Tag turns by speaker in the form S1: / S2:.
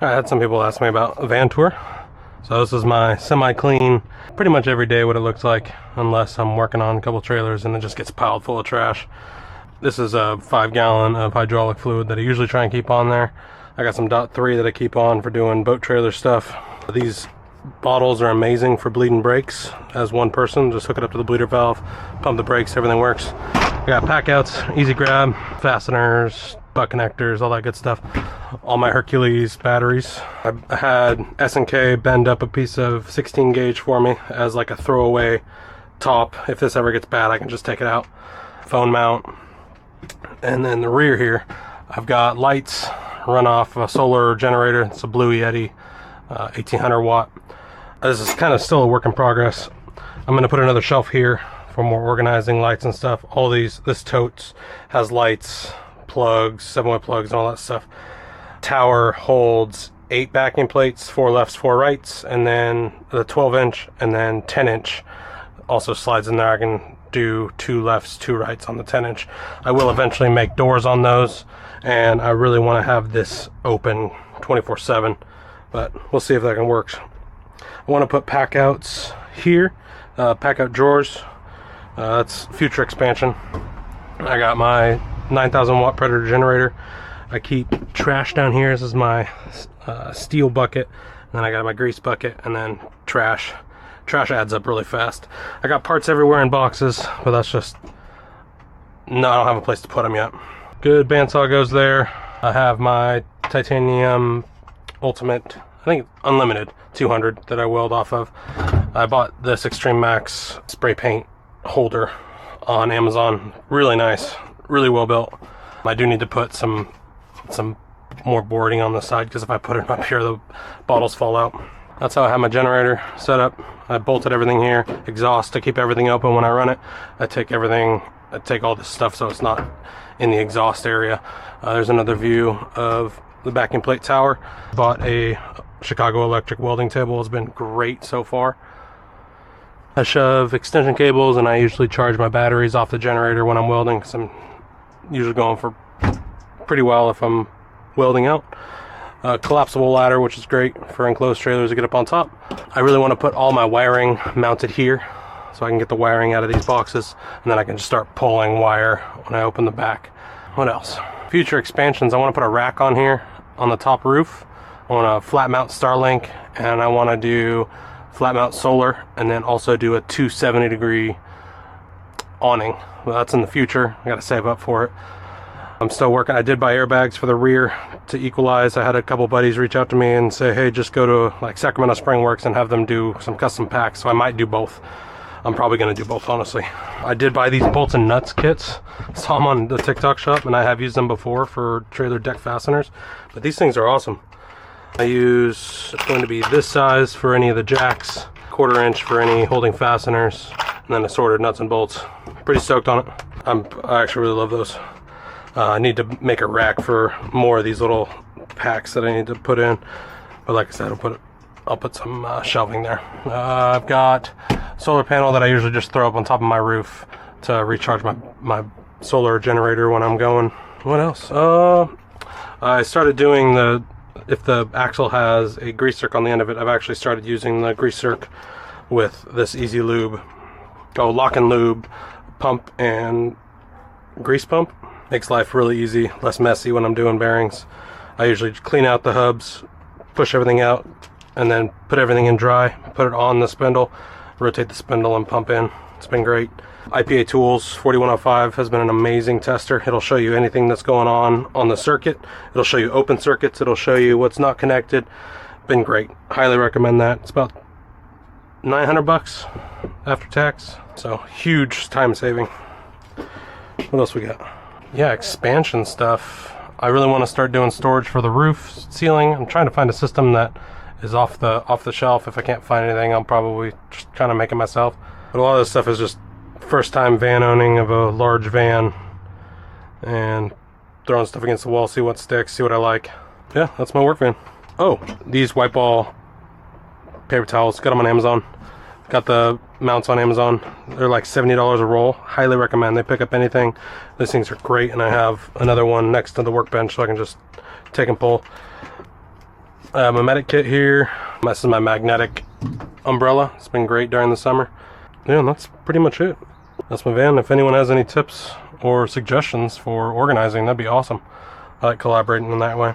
S1: I had some people ask me about a van tour. So this is my semi-clean, pretty much every day what it looks like, unless I'm working on a couple trailers and it just gets piled full of trash. This is a 5 gallon of hydraulic fluid that I usually try and keep on there. I got some .3 that I keep on for doing boat trailer stuff. These bottles are amazing for bleeding brakes. As one person, just hook it up to the bleeder valve, pump the brakes, everything works. I got pack outs, easy grab, fasteners, butt connectors, all that good stuff. All my Hercules batteries. I had S&K bend up a piece of 16 gauge for me as like a throwaway top. If this ever gets bad, I can just take it out. Phone mount. And then the rear here, I've got lights run off a solar generator. It's a Blue Yeti 1800 watt. This is kind of still a work in progress. I'm going to put another shelf here for more organizing lights and stuff. All these, this totes has lights, plugs, 7-way plugs, and all that stuff. Tower holds 8 backing plates, 4 lefts, 4 rights, and then the 12-inch and then 10-inch also slides in there. I can do 2 lefts, 2 rights on the 10-inch. I will eventually make doors on those, and I really want to have this open 24/7, but we'll see if that can work. I want to put pack outs here, pack out drawers. That's future expansion. I got my 9,000 watt Predator generator. I keep trash down here. This is my steel bucket. And then I got my grease bucket, and then trash. Trash adds up really fast. I got parts everywhere in boxes, but that's just, no, I don't have a place to put them yet. Good bandsaw goes there. I have my titanium ultimate, I think unlimited 200 that I weld off of. I bought this Extreme Max spray paint holder on Amazon. Really nice, really well built. I do need to put some more boarding on the side, because if I put it up here, the bottles fall out. That's how I have my generator set up. I bolted everything here, exhaust to keep everything open when I run it. I take all this stuff so it's not in the exhaust area. There's another view of the backing plate tower. Bought a Chicago Electric welding table. It's been great so far. I shove extension cables, and I usually charge my batteries off the generator when I'm welding, because I'm usually going for pretty well if I'm welding out. Collapsible ladder, which is great for enclosed trailers to get up on top. I really want to put all my wiring mounted here so I can get the wiring out of these boxes, and then I can just start pulling wire when I open the back. What else? Future expansions, I want to put a rack on here on the top roof. I want to flat mount Starlink, and I want to do flat mount solar, and then also do a 270-degree awning. Well, that's in the future. I got to save up for it. I'm still working. I did buy airbags for the rear to equalize. I had a couple buddies reach out to me and say, hey, just go to like Sacramento Spring Works and have them do some custom packs. So I might do both. I'm probably going to do both, honestly. I did buy these bolts and nuts kits. Saw them on the TikTok shop, and I have used them before for trailer deck fasteners. But these things are awesome. I use, it's going to be this size for any of the jacks, 1/4 inch for any holding fasteners, and then assorted nuts and bolts. Pretty stoked on it. I actually really love those. I need to make a rack for more of these little packs that I need to put in. But like I said, I'll put some shelving there. I've got a solar panel that I usually just throw up on top of my roof to recharge my solar generator when I'm going. What else? I started doing if the axle has a grease zerk on the end of it, I've actually started using the grease zerk with this Easy Lube. Lock and lube pump and grease pump. Makes life really easy, less messy when I'm doing bearings. I usually clean out the hubs, push everything out, and then put everything in dry, put it on the spindle, rotate the spindle, and pump in. It's been great. IPA Tools 4105 has been an amazing tester. It'll show you anything that's going on the circuit. It'll show you open circuits. It'll show you what's not connected. Been great. Highly recommend that. It's about $900 after tax. So huge time saving. What else we got? Yeah, expansion stuff. I really want to start doing storage for the roof, ceiling. I'm trying to find a system that is off the shelf. If I can't find anything, I'll probably just kind of make it myself. But a lot of this stuff is just first time van owning of a large van and throwing stuff against the wall, see what sticks, see what I like. Yeah, that's my work van. Oh, these white ball paper towels, got them on Amazon. Got the mounts on Amazon. They're like $70 a roll. Highly recommend. They pick up anything. These things are great, and I have another one next to the workbench so I can just take and pull. My medic kit here. This is my magnetic umbrella. It's been great during the summer. Yeah, and that's pretty much it. That's my van. If anyone has any tips or suggestions for organizing, that'd be awesome. I like collaborating in that way.